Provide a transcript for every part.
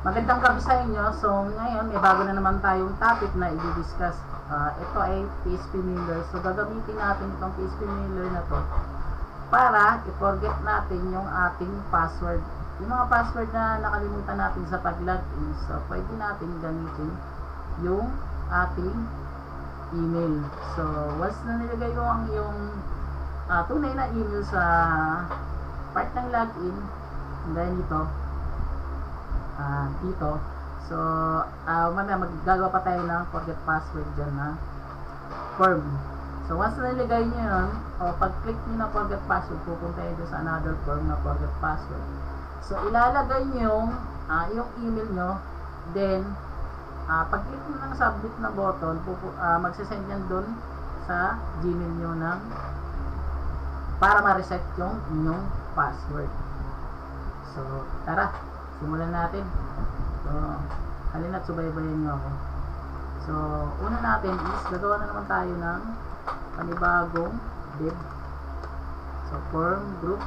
Magandang gabi sa inyo. So, ngayon, may bago na naman tayong topic na i-discuss. Ito ay PHP Mailer. So, gagamitin natin itong PHP Mailer na to para i-forget natin yung ating password. Yung mga password na nakalimutan natin sa pag-login. So, pwede natin gamitin yung ating email. So, once na nilagay ko ang iyong tunay na email sa part ng login, dahil dito, so mamaya maggagawa pa tayo ng forget password dyan na form. So once na nilagay nyo yun, pag click nyo na forget password, pupunta yun sa another form na forget password. So ilalagay nyo yung email nyo, then pag click nyo ng submit na button, magsasend yan dun sa Gmail nyo para ma-reset yung inyong password. So tara, simulan natin. So halina't subaybayan nyo ako. So una natin is gagawa na naman tayo ng panibagong div. So form group,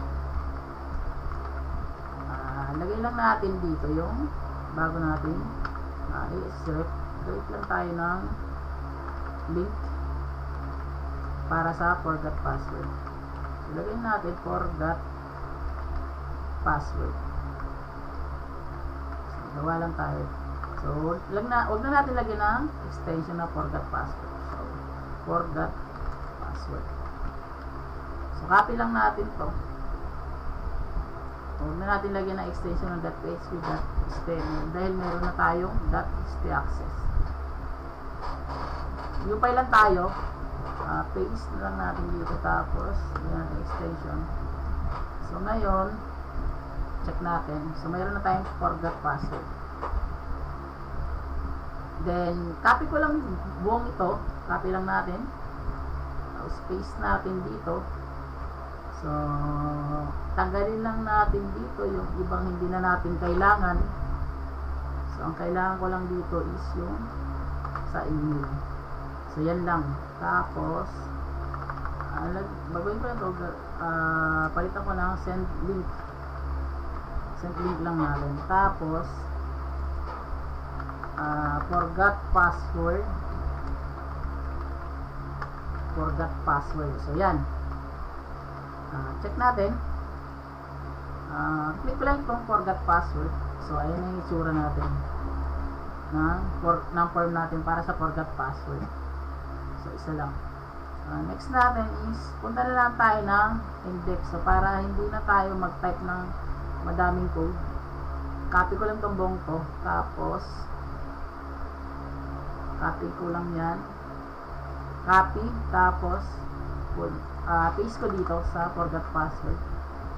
lagay lang natin dito yung bago natin i-insert. Create lang tayo ng link para sa forgot password. So lagay natin forgot password. So gawa lang tayo. So wag na natin lagyan ng extension na forgot password. So forgot password. So copy lang natin to. Huwag na natin lagyan ng extension ng .php.html dahil meron na tayong .htaccess. Upay lang tayo. Paste lang natin dito, tapos yan, extension. So ngayon, check natin. So mayroon na tayong forgot password. Then copy ko lang buong ito. Copy lang natin. Tapos paste natin dito. So tanggalin lang natin dito yung ibang hindi na natin kailangan. So ang kailangan ko lang dito is yung sa email. So yan lang. Tapos baguhin ko na ito, palitan ko ng send link lang natin. Tapos forgot password. So yan, check natin. Click ko lang itong forgot password. So ayan yung itsura natin ng form natin para sa forgot password. So isa lang. Next natin is punta na lang tayo ng index. So para hindi na tayo mag-type ng madaming code, copy ko lang itong buong to, tapos copy ko lang yan, tapos paste ko dito sa forgot password.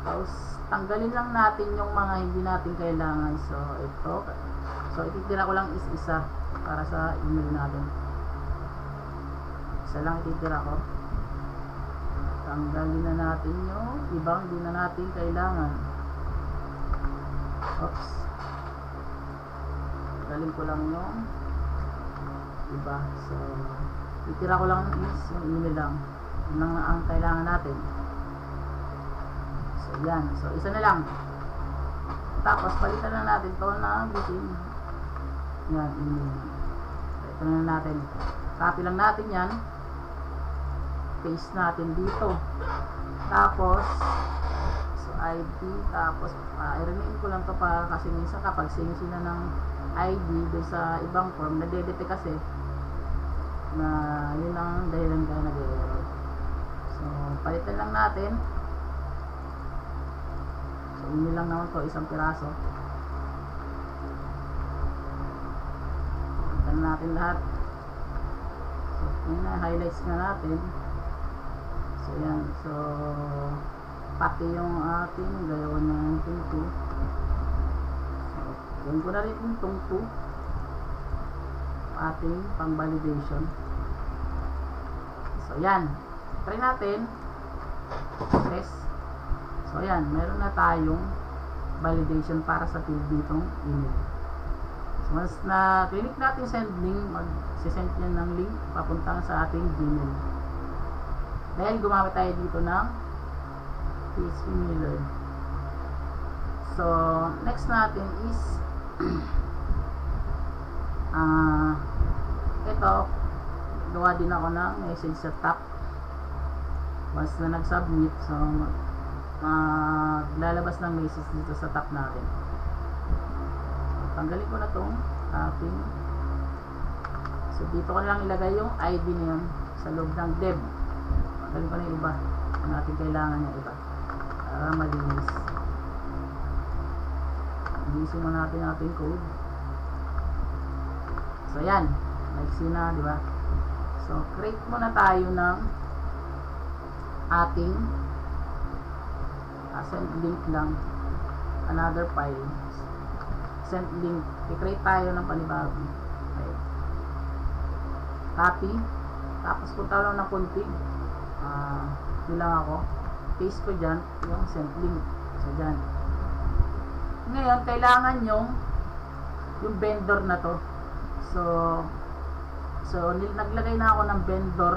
Tapos tanggalin lang natin yung mga hindi natin kailangan. So ito, so ititira ko lang isa para sa email natin. Isa lang ititira ko. Tanggalin na natin yung ibang hindi na natin kailangan. Oops, tanggalin ko lang yung iba. So itira ko lang is yung email lang. Yun lang ang kailangan natin. So yan, so isa na lang. Tapos palitan na natin to na bitin. Yan, email. Ito na natin. Copy lang natin yan. Paste natin dito. Tapos so ID, tapos i-rename ko lang to para kasi minsan kapag same sila ng ID doon sa ibang form, nadedetect kasi na yun ang dahilan kaya nag-error. So palitan lang natin. So ini lang naman to, isang piraso. Palitan natin lahat. So yun na, highlights na natin. So yan, so pati yung ating gawin ng tung 2. So yun ko na rin yung tung 2 ating pang validation. So yan, try natin test. So yan, meron na tayong validation para sa field ditong email. So once na click natin send link, mag-send yan ng link papunta sa ating Gmail. Dahil gumamit tayo dito ng PHP Mailer. So next natin is ito, gawa din ako ng message sa top. Once na nag-submit, so maglalabas ng message dito sa top natin. So, tanggalin ko na itong ating. So dito ko na lang ilagay yung ID na yun sa loob ng dev. Tanggalin ko na yung iba. Ang ating kailangan yung iba para malinis. Linisin mo natin ating code. So yan, naiksi na, di ba? So create muna tayo ng ating send link lang, another file, send link. I-create tayo ng panibago. Okay. Copy, tapos punta lang ng config, bilang ako, paste ko dyan yung send link. So dyan. Ngayon kailangan yung vendor na to. So naglagay na ako ng vendor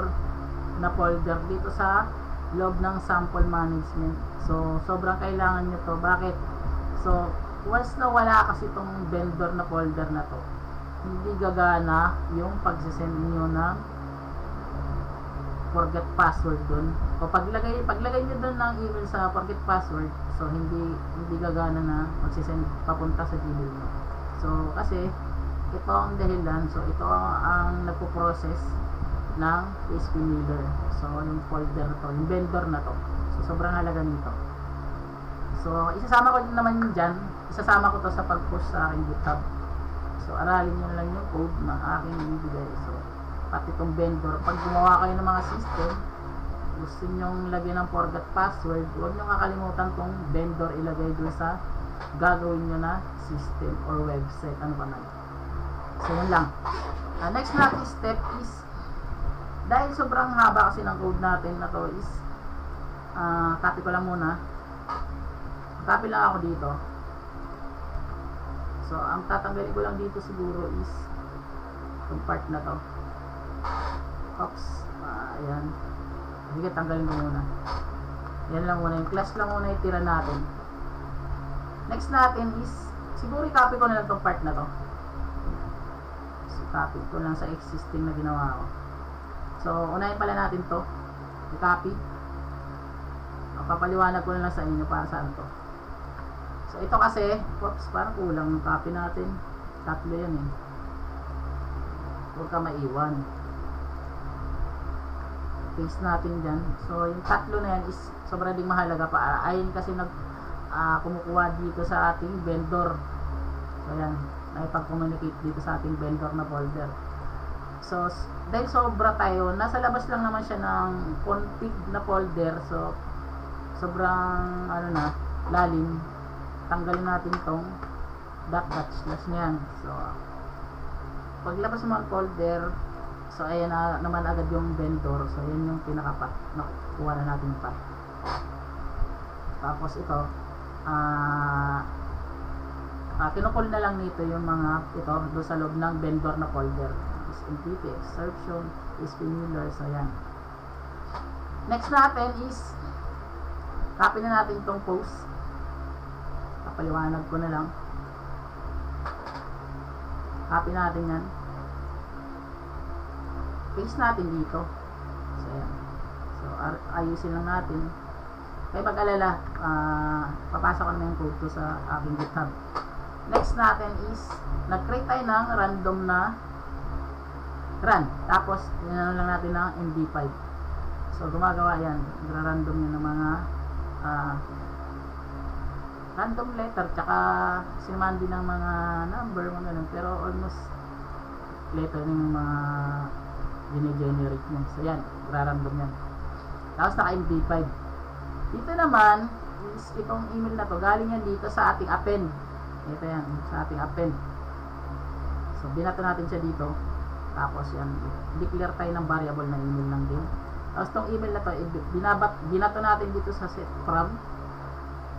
na folder dito sa loob ng sample management. So sobrang kailangan nyo to. Bakit? So once na wala kasi itong vendor na folder na to, hindi gagana yung pagsisend nyo ng forget password dun. O paglagay nyo dun ng email sa forget password, so hindi gagana na magsisend papunta sa Gmail mo. So kasi ito ang dahilan. So ito ang nagpo-process ng PHP Mailer. So yung folder to, yung vendor na to. So sobrang halaga nito. So isasama ko din naman yun dyan. Isasama ko to sa pag-push sa aking GitHub. So aralin nyo lang yung code na aking ibigay. So pati itong vendor, pag gumawa kayo ng mga system, gusto nyong lagyan ng forget password, huwag nyo kakalimutan tong vendor ilagay doon sa gagawin nyo na system or website, ano pa man. So yun lang. Next natin step is, dahil sobrang haba kasi ng code natin na to is, copy ko lang muna. Copy lang ako dito. So ang tatanggalin ko lang dito siguro is itong part na to. Oops, ayan. Sige, tanggalin ko muna. Yan lang muna, yung class lang muna yung tira natin. Next natin is, siguro i-copy ko na lang itong part na to. So copy ko lang sa existing na ginawa ko. So unahin pala natin to, i-copy. Papaliwanag ko na lang sa inyo para saan to. So ito kasi, oops, parang kulang yung copy natin. Tatlo yan eh. Huwag ka maiwan. Paste natin dyan. So yung tatlo na yan is sobrang ding mahalaga pa. Ayun kasi kumukuha dito sa ating vendor. So yan, naipag-communicate dito sa ating vendor na folder. So dahil sobra tayo, nasa labas lang naman siya ng config na folder. So sobrang lalim. Tanggalin natin tong // niyan. So paglabas mo ang folder, so ayan na naman agad yung vendor. So yan yung pinaka-path, nakuha na natin path. Tapos ito, kinukul na lang nito yung mga ito doon sa loob ng vendor na folder. Is entity, exception, is Mailer. So yan. Next natin is, copy na natin itong post. Papaliwanag ko na lang. Copy natin yan. Paste natin dito. So yan. So ayusin lang natin. Kaya pag-alala, papasok ko na yung code to sa aking GitHub. Next natin is, nag-create tayo ng random na run. Tapos, yan lang natin ng MD5. So gumagawa yan. Random yan ng mga random letter, tsaka sinuman din ng mga number, mga ganun. Pero almost letter yung mga gine-generate niya. So yan, random yan. Tapos naka MD5. Dito naman is itong email na to, galing yan dito sa ating append. Ito yan, sa ating append. So binato natin siya dito. Tapos yan, declare tayo ng variable na email lang din. Tapos itong email na to, binato natin dito sa set from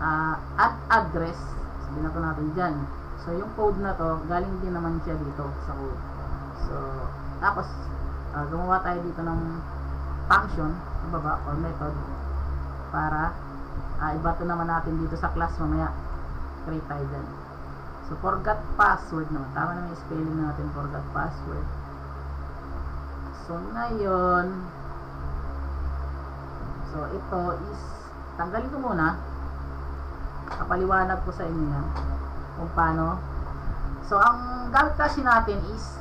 at address. So binato natin dyan. So yung code na to, galing din naman siya dito sa code. So tapos gumawa tayo dito ng function sa baba or method para ibato naman natin dito sa class mamaya. Create tayo dyan. So forgot password naman, tama naman yung spelling natin, forgot password. So ngayon, so ito is, tanggalin ko muna, kapaliwanag ko sa inyo yan kung paano. So ang gamit kasi natin is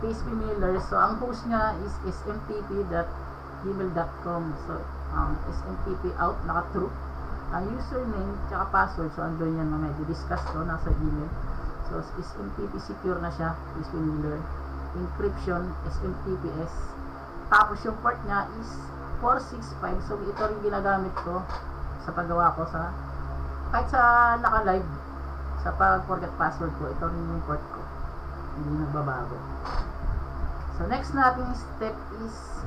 PHP Mailer. So ang host nya is smtp.gmail.com. So smtp out, naka true. Ang username tsaka password, so andun yan, mamaya di-discuss ko, nasa Gmail. So smtp secure na siya, PHP Mailer. Encryption smtps. Tapos yung port nya is 465. So ito rin ginagamit ko sa paggawa ko sa kahit sa naka-live, sa pag-forget password ko, ito rin yung port ko, hindi nagbabago. So next nating step is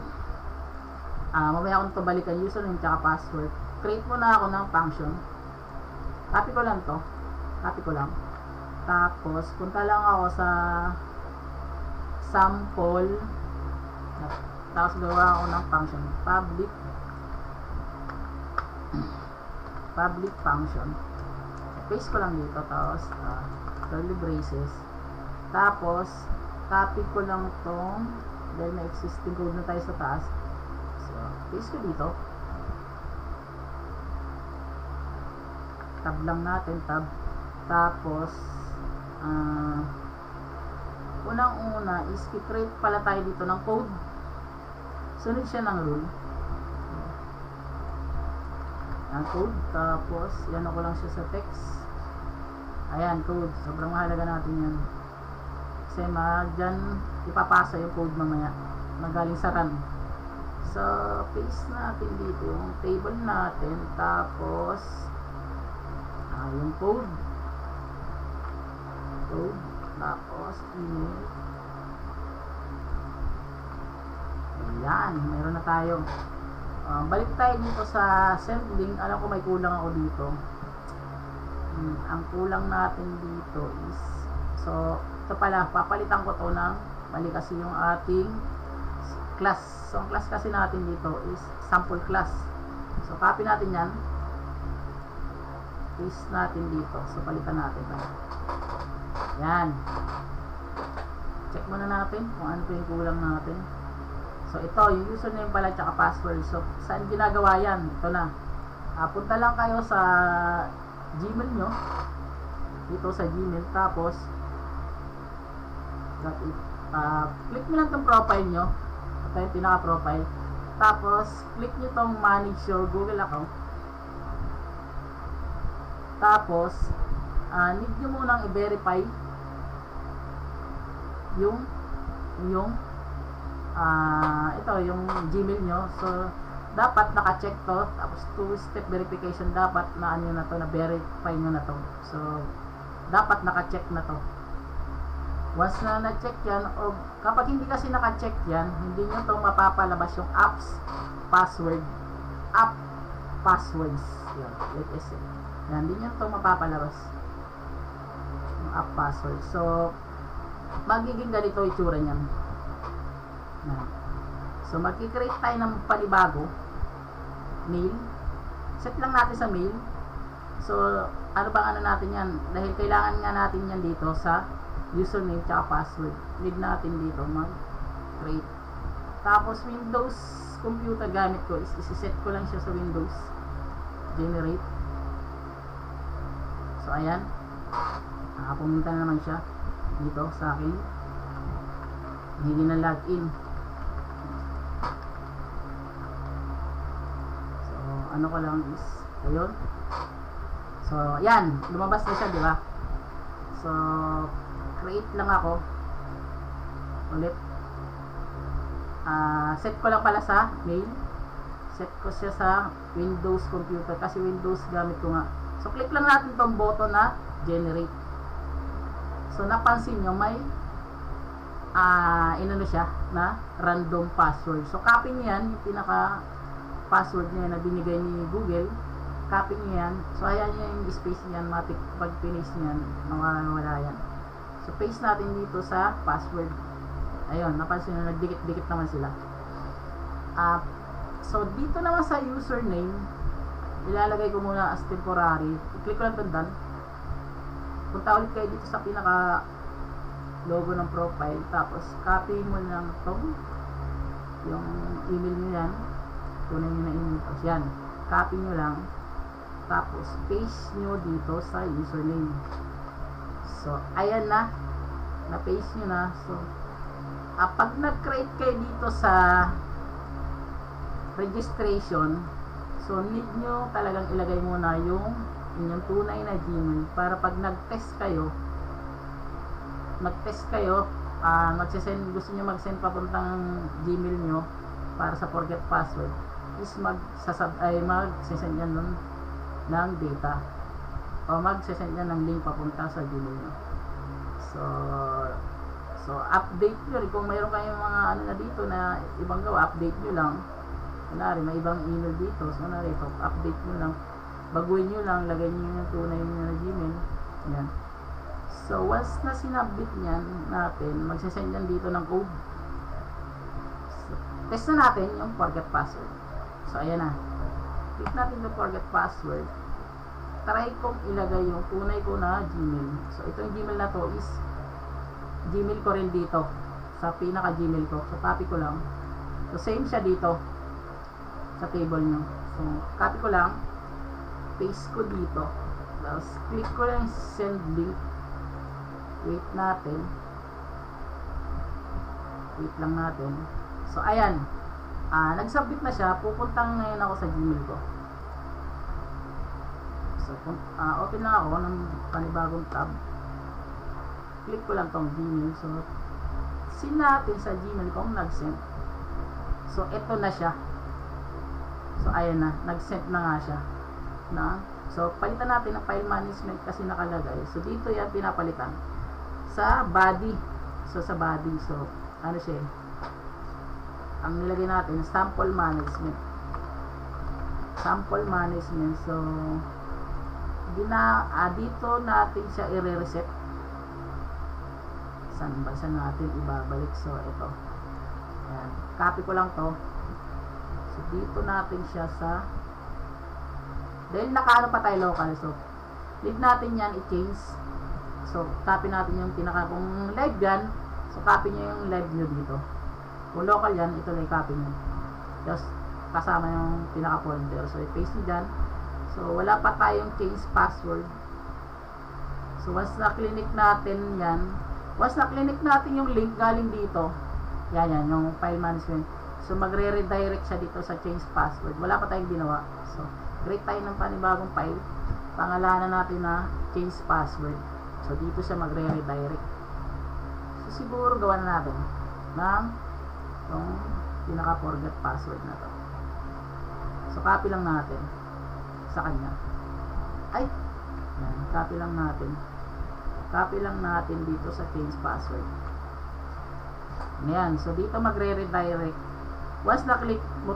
mamaya akong ito balikan, username tsaka password. Create muna ako ng function, copy ko lang to, tapos punta lang ako sa sample, tapos gawa ako ng function, public function. Paste ko lang dito, tapos curly braces, tapos copy ko lang tong, dahil may existing code na tayo sa taas, so paste ko dito, tab lang natin, tapos unang-una is create pala tayo dito ng code, sunod siya ng rule, ang code, tapos yan ako lang siya sa text. Ayan, code, sobrang mahalaga natin yan kasi dyan ipapasa yung code mamaya magaling sa run. So paste natin dito yung table natin, tapos yung code, tapos email. Ayan, meron na tayo. Balik tayo dito sa send link. Alam ko may kulang ako dito. Ang kulang natin dito is, so ito pala, papalitan ko to ng mali kasi yung ating class. So ang class kasi natin dito is sample class. So copy natin yan, paste natin dito. So palitan natin. Yan, check muna natin kung ano pa yung kulang natin. So ito, yung username pala tsaka password. So saan ginagawa yan? Ito na. Punta lang kayo sa Gmail nyo. Dito sa Gmail. Tapos click nyo lang itong profile nyo. Ito yung pinaka-profile. Tapos click nyo itong manage your Google account. Tapos need nyo munang i-verify yung ito yung Gmail nyo. So dapat naka-check to, tapos 2-step verification dapat na ano na to, na verify nyo na to. So dapat naka-check na to. Once na na-check yan, o kapag hindi kasi naka-check yan, hindi nyo to mapapalabas yung apps password, app passwords yan, like I said yan, hindi nyo to mapapalabas yung app password. So magiging ganito itsura nyan. So magki-create tayo ng panibago mail, set lang natin sa mail. So ano bang ano natin yan, dahil kailangan nga natin yan dito sa username tsaka password, need natin dito mag-create. Tapos Windows computer gamit ko is isi-set ko lang siya sa Windows generate. So ayan, pumunta na naman siya dito sa akin, hindi na login. Ano ko lang is ayun. So yan, lumabas na siya, di ba? So create lang ako ulit. Set ko lang pala sa mail, set ko siya sa Windows computer kasi Windows gamit ko nga. So click lang natin tong button na generate. So napansin nyo may inano siya na random password. So copy niyo yan, yung pinaka password niya na binigay ni Google, copy niya yan. So ayan yung space niyan, matik pag finish niyan, mawawala yan. So paste natin dito sa password. Ayun, napansin nyo, nagdikit-dikit naman sila. So dito naman sa username, ilalagay ko muna as temporary. I-click ko lang ito done. Punta ulit kayo dito sa pinaka logo ng profile, tapos copy mo lang itong yung email nyo yan, tunay nyo na email, tapos yan, copy nyo lang, tapos paste nyo dito sa username. So ayan na paste nyo na. So pag nag-create kayo dito sa registration, so need nyo talagang ilagay muna yung inyong tunay na Gmail para pag nag-test kayo, magsisend, gusto nyo mag-send papuntang Gmail nyo para sa forget password, is magsisend yan nun ng data o magsisend yan ng link papunta sa Gmail nyo. So update nyo rin kung mayroon kayong mga ano na dito na ibang gawa, update nyo lang. Kunwari may ibang email dito, so kunwari ito, update nyo lang, baguhin nyo lang, lagay nyo yung tunay nyo na Gmail. Yan. So once na sinabit nyan natin, magsasend yan dito ng code. So, test na natin yung forget password. So ayan na, click natin yung forget password. Try kong ilagay yung tunay ko na Gmail. So ito yung Gmail na to is Gmail ko rin dito sa pinaka Gmail ko. So copy ko lang. So same siya dito sa table nyo. So copy ko lang, paste ko dito, tapos click ko lang send link. Wait lang natin. So ayan, nag-submit na siya. Pupuntang ngayon ako sa Gmail ko. So open lang ako ng panibagong tab, click ko lang tong Gmail. So sin natin sa Gmail kung nag-send. So ito na siya. So ayan na, nag-send na nga siya so palitan natin ang file management kasi nakalagay. So dito yan pinapalitan sa body. So sa body, so ano siya, ang nilagay natin sample management. So dito natin siya i-reset. Saan natin ibabalik? So ito, ayan, copy ko lang to. So dito natin siya sa, dahil nakaano pa tayo local, so leave natin yan i-change. So copy natin yung pinaka, kung live yan, so copy nyo yung live nyo dito. Kung local yan, ito lang i-copy nyo, just kasama yung pinaka folder. So i-paste nyo dyan. So wala pa tayong change password. So once na-clinic natin yan, once na-clinic natin yung link galing dito, yan yung file management, so magre-redirect siya dito sa change password. Wala pa tayong ginawa. So create tayo ng panibagong file, pangalanan natin na change password. So dito siya magre-redirect. So siguro gawa na natin ng itong pinaka forget password na to. So copy lang natin sa kanya. Yan, copy lang natin dito sa change password. Ayan, so dito magre-redirect. Once na-click mo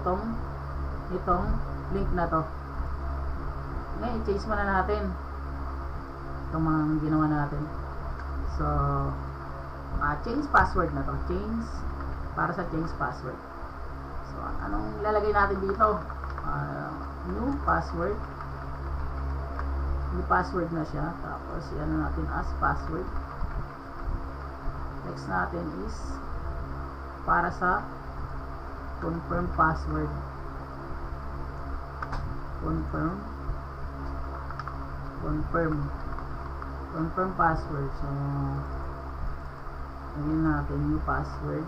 itong link na to, ngayon i-change muna natin itong mga ginawa natin. So change password na to, change para sa change password. So anong ilalagay natin dito? New password na siya, tapos yan natin as password. Next natin is para sa confirm password, confirm password. So lagyan natin new password,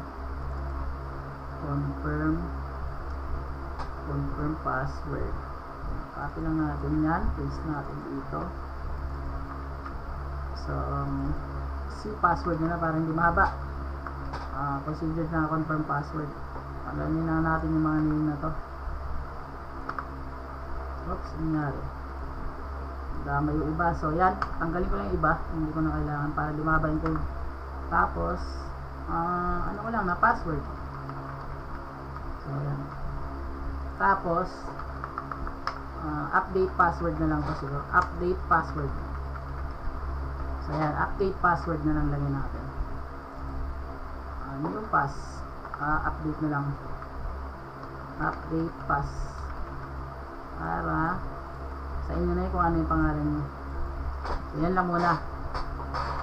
confirm password. Copy lang natin yan, paste natin dito. So password na para hindi mahaba. Considered na confirm password. Alamin na natin yung mga name na to. Oops, nangyari, dama yung iba. So yan, tanggalin ko lang yung iba, hindi ko na kailangan para lumaba yung code. Tapos ano ko lang na password. So yan, tapos update password na lang to siguro. Update password. So yan, update password na lang lagyan natin. New pass, update na lang, update pass, para sa inyo na kung ano yung pangalan nyo. So yan lang muna.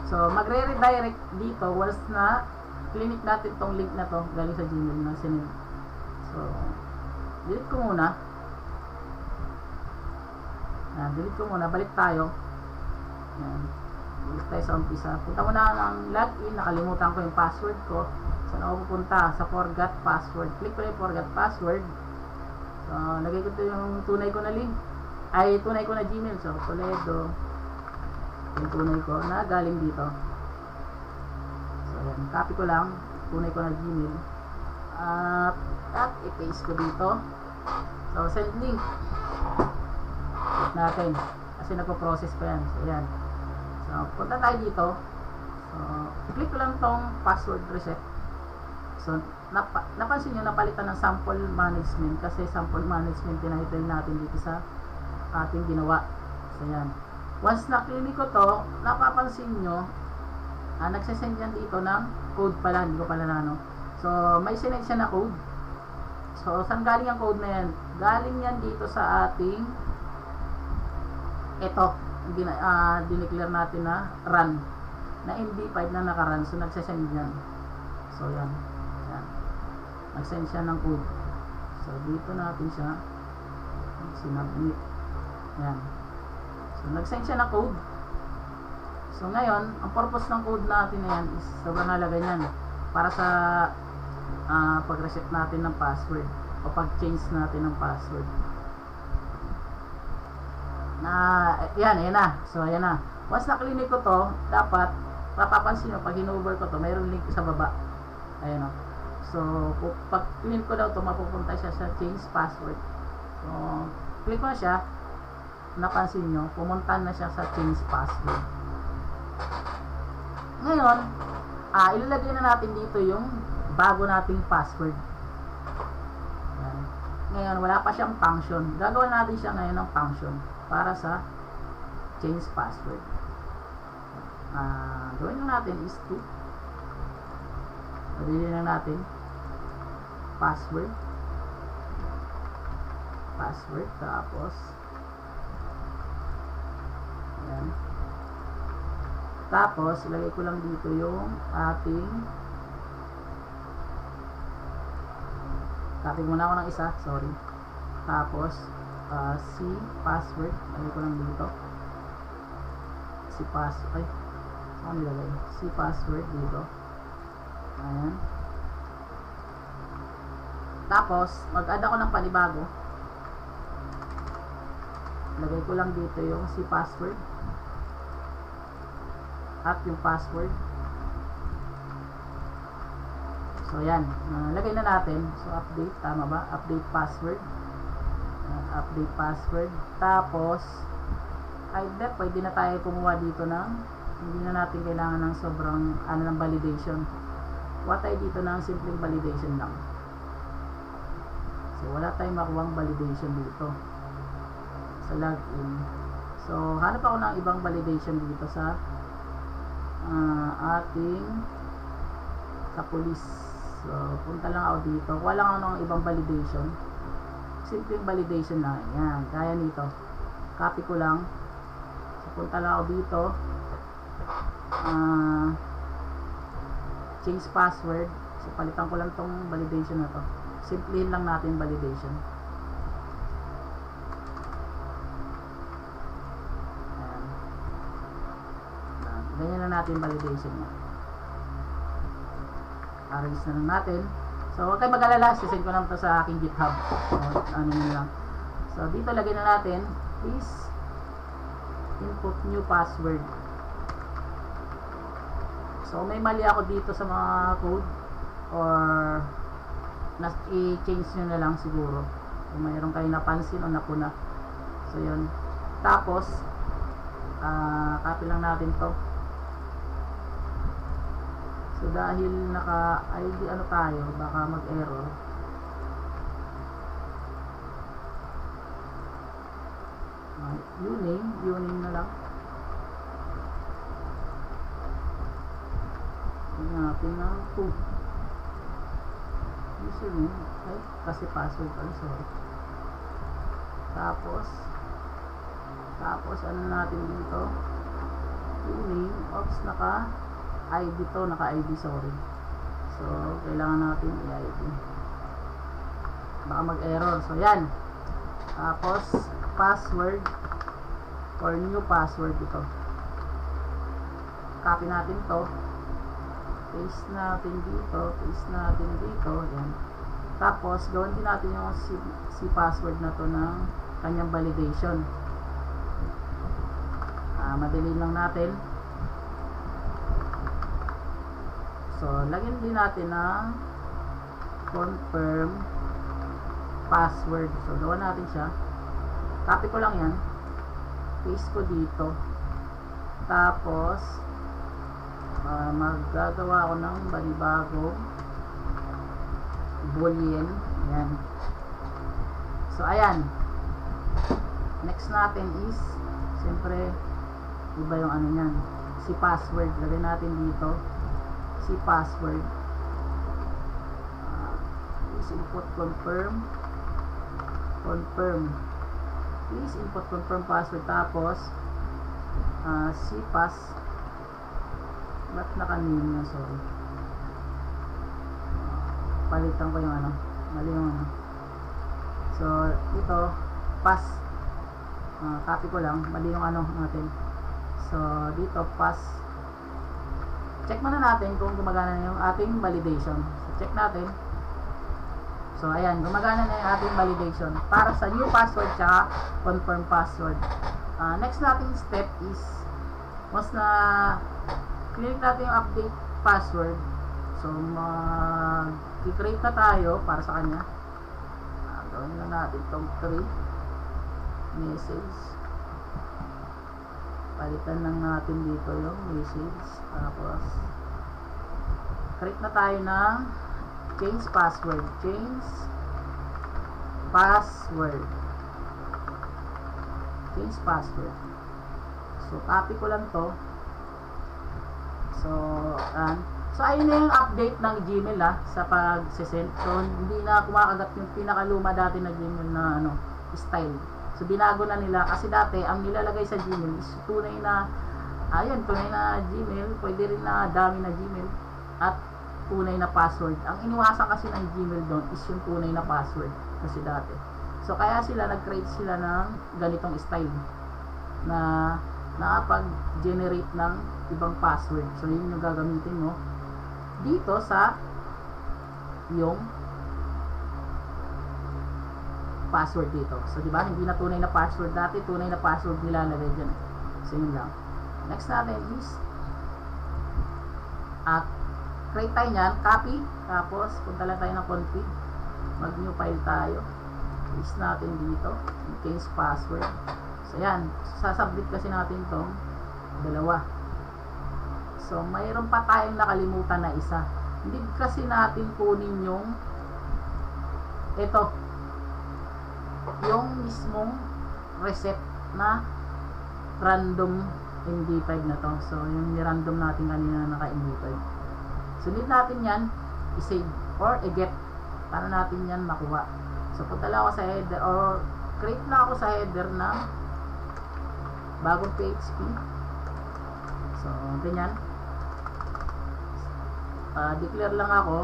So So, magre-redirect dito once na clinic natin tong link na to galing sa Gmail na sinend. So, delete ko muna. Delete ko muna. Balik tayo. Yan. Balik tayo sa umpisa. Punta muna ng login. Nakalimutan ko yung password ko. Saan ako pupunta? Sa forgot password. Click ko yung forgot password. So, lagay ko ito yung tunay ko na link. Ay, tunay ko na Gmail. So, Toledo. Yung tunay ko na galing dito. So, yan. Copy ko lang. Tunay ko na Gmail. At i-paste ko dito. So, send link. Click natin. Kasi nagpo-process pa yan. So, yan. So, punta tayo dito. So, click ko lang tong password reset. So, napansin nyo, napalitan ng sample management kasi sample management tinitle natin dito sa ating ginawa. So, yan. Once na-clinic ko to, napapansin nyo, nagsasend yan dito ng code pala. Hindi ko pala na, no? So, may sinend siya na code. So, saan galing ang code na yan? Galing yan dito sa ating ito. Dineclare natin na run. Na MD5 na nakarun. So, nagsasend yan. So, yan. Nag-send siya ng code. So, dito natin siya sinubmit. Yan. So, nag-send siya ng code. So, ngayon, ang purpose ng code natin na yan is sobrang halaga niyan para sa pag-reset natin ng password o pag-change natin ng password. Ayan na. So, ayan na. Once na-clinic ko to, dapat, mapapansin nyo, pag hinuber ko to, mayroong link sa baba. Ayan o. So, pag click ko daw ito, mapupunta siya sa change password. So, click ko na siya. Napansin nyo, pumunta na siya sa change password. Ngayon, ilalagay na natin dito yung bago nating password. Yan. Ngayon, wala pa siyang function. Gagawin natin siya ngayon ng function para sa change password. Gawin na natin is to pili na natin password, tapos ayan, tapos ilagay ko lang dito yung ating copy muna ako ng isa, sorry, tapos si password, ilagay ko lang dito si password, saan nilagay? Si password dito. Ayan. Tapos, mag-add ako ng panibago. Lagay ko lang dito yung si password at yung password. So, ayan. Lagay na natin. So, update. Tama ba? Update password. Update password. Tapos, pwede na tayo kumuha dito ng hindi na natin kailangan ng sobrang ng validation. Kuha tayo dito ng simpleng validation lang. So, wala tayong makuwang validation dito sa login. So, hanap ako ng ibang validation dito sa ating sa police. So, punta lang ako dito. Kuha lang ako ng ibang validation. Simpleng validation lang. Yan, kaya nito. Copy ko lang. So, punta lang ako dito. Change password. So, palitan ko lang tong validation na to. Simplihin lang natin validation. Ayan. Ganyan lang natin validation niya. Arrange na lang natin. So, huwag kayo mag-alala. Sisend ko lang to sa aking GitHub. So, lang. So, dito lagay na natin. Please input new password. So, may mali ako dito sa mga code or i-change nyo na lang siguro kung mayroon kayo napansin o napuna. So, yun. Tapos, copy lang natin to. So, dahil naka-ID tayo, baka mag-error. Uname na lang. Hanapin na po. Username. Ay, kasi password pala, sorry. Tapos ano natin dito? name, oops, naka-ID to, naka-ID, sorry. So, kailangan natin i-ID. Baka mag-error. So, yan. Tapos, password or new password ito. Copy natin to. Paste natin dito. Paste natin dito. Yan. Tapos, gawin din natin yung si password na to ng kanyang validation. Madali lang natin. So, lagyan din natin ng confirm password. So, gawa natin siya. Copy ko lang yan. Paste ko dito. Tapos, maggagawa ko ng banibagong boolean. Ayan. So, ayan. Next natin is, siyempre, iba yung ano yan. Si password. Lagyan natin dito. Si password. Please input confirm. Confirm. Please input confirm password. Tapos, si pass. Ba't naka-name yun? Sorry. Palitan ko yung ano. Mali yung ano. So, ito, pass. Copy ko lang. Mali yung ano natin. So, dito, pass. Check muna natin kung gumagana na yung ating validation. So, check natin. So, ayan. Gumagana na yung ating validation. Para sa new password tsaka confirm password. Next nating step is, once na click natin yung update password, so, mag-create na tayo para sa kanya. Gawin lang natin itong 3 message. Palitan lang natin dito yung message. Tapos, create na tayo ng change password. Change password. Change password. So, copy ko lang to. So, ayun na yung update ng Gmail sa pag-send. So, hindi na kumakagat yung pinakaluma dati na Gmail na style. So, binago na nila. Kasi dati, ang nilalagay sa Gmail is tunay na Gmail. Pwede rin na dami na Gmail. At tunay na password. Ang iniwasan kasi ng Gmail doon is yung tunay na password. Kasi dati. So, kaya sila, nag-create sila ng ganitong style. Na nakapag-generate ng ibang password. So, yun yung gagamitin mo dito sa yung password dito. So, di ba? Hindi na tunay na password dati. Tunay na password nilalagay dyan. So, yun lang. Next natin is create tayo nyan. Copy. Tapos, punta lang tayo ng config. Mag-new file tayo. Paste natin dito. Change password. So, yan. Sasubmit kasi natin itong dalawa. So, mayroon pa tayong nakalimutan na isa. Hindi kasi natin kunin yung yung mismong reset na random MD5 na to. So, yung ni-random natin kanina na naka-MD5. So, need natin yan i-save or i-get para natin yan makuha. So, punta lang ako sa header or create na ako sa header ng bagong PHP. So, ganyan. Declare lang ako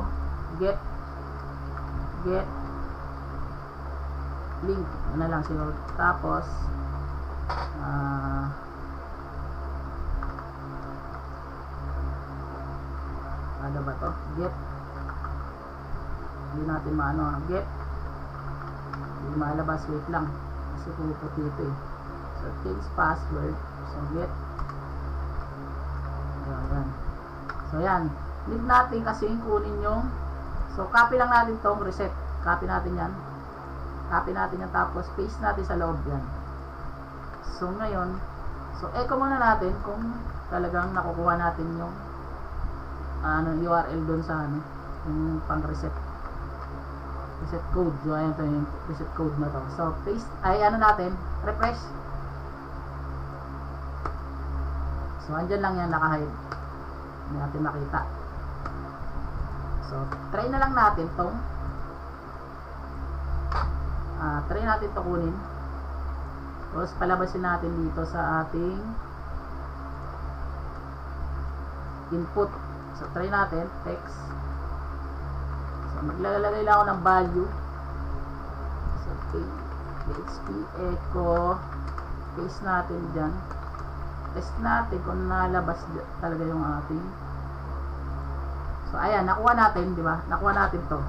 get link. Ano lang siguro. Tapos ano ba to? Get. Hindi natin maano. Get. Hindi malabas. Wait lang. Kasi puputi ito eh. So, change password. So, get. Ayan. So, yan. Need natin kasi kunin yung so, copy lang natin tong reset. Copy natin yan. Copy natin yan. Tapos, paste natin sa loob yan. So, ngayon, so, echo muna natin kung talagang nakukuha natin yung URL dun sa yung pang-reset. Reset code. So, ayan ito yung reset code na to. So, paste, natin, refresh. So, andyan lang yan, naka-hide. Hindi natin makita. So, try na lang natin tong try natin to kunin. Tapos, palabasin natin dito sa ating input. So, try natin, text. So, maglalagay lang ako ng value. So, PHP echo, paste natin dyan. Test natin kung nalabas talaga yung ating. So, ayan, nakuha natin, di ba? Nakuha natin to.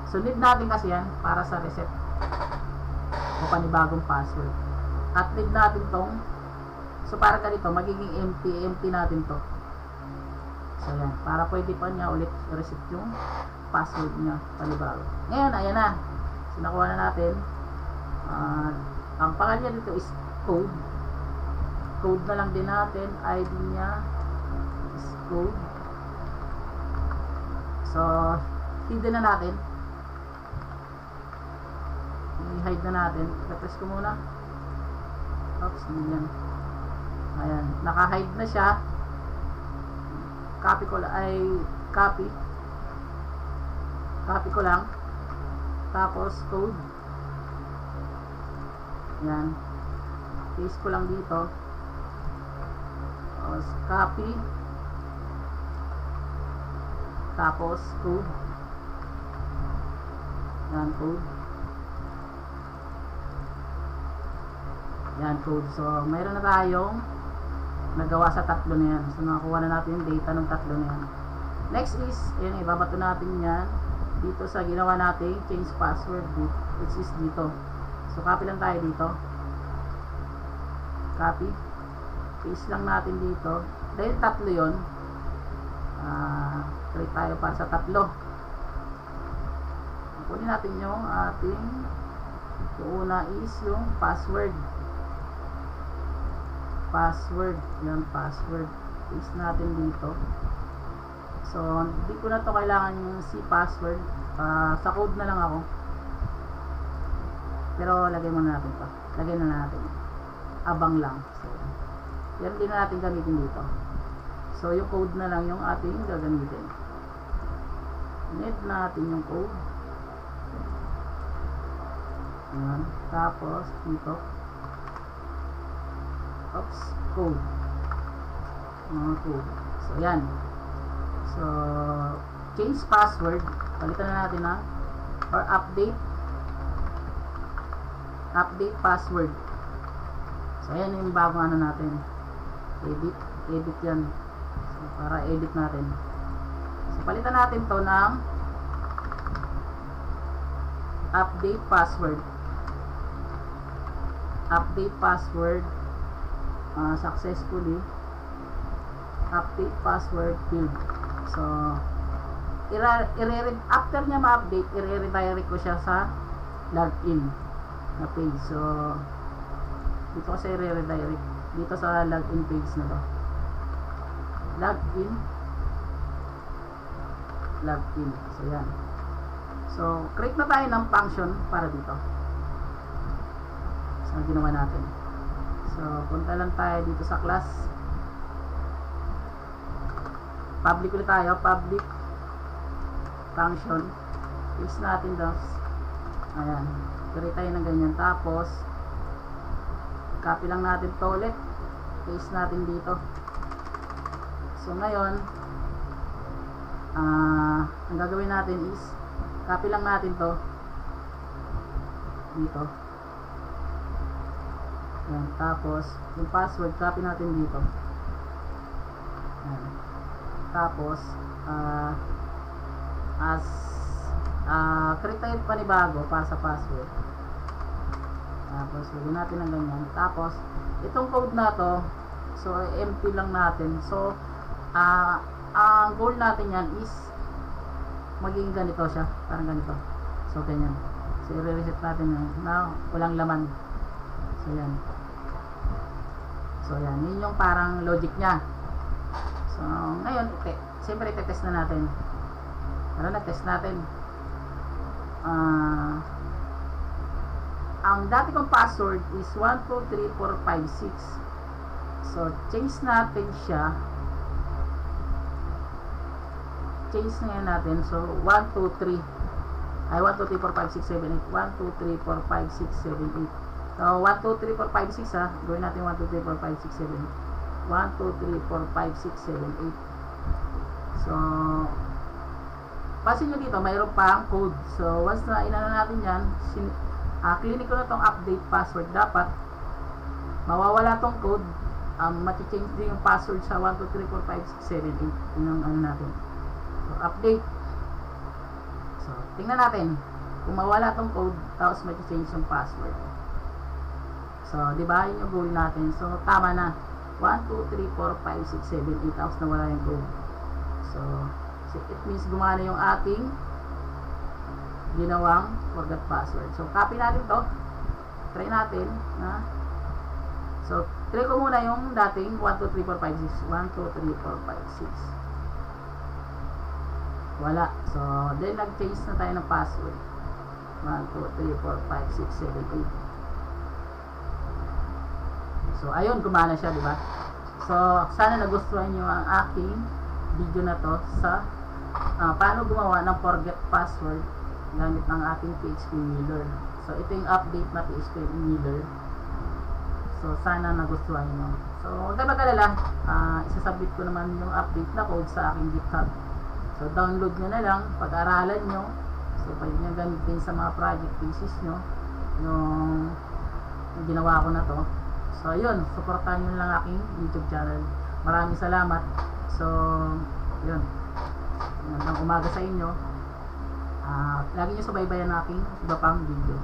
So, need natin kasi yan para sa reset o panibagong password. At need natin tong, so, para ganito, magiging empty natin to. So, ayan, para pwede pa niya ulit reset yung password niya panibago. Ngayon, ayan na. So, nakuha na natin. Ang pangalan dito is code. Code na lang din natin. ID niya is code. So, hidden na natin. I-hide na natin. I-press ko muna. Oops, hindi yan. Ayan, naka-hide na siya. Copy ko lang, copy ko lang. Tapos, code. Ayan. Paste ko lang dito. Tapos, copy. Tapos, code. Ayan, code. Ayan, code. So, mayroon na tayong nagawa sa tatlo na yan. So, nakakuha na natin yung data ng tatlo na yan. Next is, ayan, ibabato natin yan dito sa ginawa natin change password, which is dito. So, copy lang tayo dito. Copy. Paste lang natin dito. Dahil tatlo yun, try tayo para sa tatlo. Kunin natin yung ating, yung una is yung password. Password. Yan, password. Paste natin dito. So, hindi ko na to kailangan yung C password. Sa code na lang ako. Pero, lagay muna natin to. Lagay na natin. Abang lang. So, yan din na natin gamitin dito. So, yung code na lang yung ating gagamitin. Need natin yung code. Yan. Tapos, dito. Oops, code. Code. So, yan. So, change password. Palitan na natin na. Or update. Update password. So, ayan yung bagong ano natin. Edit. Edit yan. So, para edit natin. So, palitan natin to ng update password. Update password. Successfully. Update password field. So, after niya ma-update, i-redirect ko siya sa login na page. So, dito ko siya i-redirect. Dito sa login page na to. Login. Login. So, yan. So, create na tayo ng function para dito. So, ginawa natin. So, punta lang tayo dito sa class. Public ulit tayo. Public function. Paste natin daw. Ayan. Create tayo ng ganyan. Tapos, copy lang natin to ulit. Paste natin dito. So, ngayon, ang gagawin natin is, copy lang natin to dito. Ayan. Tapos, yung password, copy natin dito. Ayan. Tapos, create tayo panibago para sa password. Tapos, lagyan natin ng ganyan. Tapos, itong code na to, so, empty lang natin. So, ang goal natin yan is, maging ganito siya. Parang ganito. So, ganyan. So, i-reset natin yan. Now, walang laman. So, yan. So, yan. Yun yung parang logic niya. So, ngayon, siyempre, test na natin. Ano na, test natin. Ang dati kong password is 123456. So, change natin siya. Change na natin. So, 123. Ay, 1234567 1234567 So, 1234567 ha. Gawin natin 1234567 1234567 So, pansin nyo dito, mayroon pang code. So, once na inano natin yan, clinic ko na tong update password. Dapat, mawawala tong code. Mati-change din yung password sa 1, 2, 3, 4, 5, 6, 7, 8. Yun ang ano natin. So, update. So, tingnan natin. Kung mawala tong code, tapos mati-change yung password. So, di ba? Yun yung goal natin. So, tama na. 1, 2, 3, 4, 5, 6, 7, 8. Tapos nawala yung code. So, it means gumana yung ating ginawang forgot password. So, copy natin to. Try natin. So, try ko muna yung dating 1, 2, 3, 4, 5, 6. 1, 2, 3, 4, 5, 6. Wala. So, then nag-change na tayo ng password. 1, 2, 3, 4, 5, 6, 7, 8. So, ayun, gumana siya, di ba? So, sana nagustuhan nyo ang aking video na to sa paano gumawa ng forget password gamit ng ating PHP Miller. So, ito yung update na PHP Miller. So, sana nagustuhan nyo. So, huwag kayo mag-alala. Isasubmit ko naman yung update na code sa aking GitHub. So, download nyo na lang, pag-aralan nyo. So, pwede nyo gamitin sa mga project pieces nyo yung ginawa ko na to. So, yun, supportahan nyo lang aking YouTube channel. Maraming salamat. So, yun. Magandang umaga sa inyo. Lagi nyo subaybayan aking iba pang video.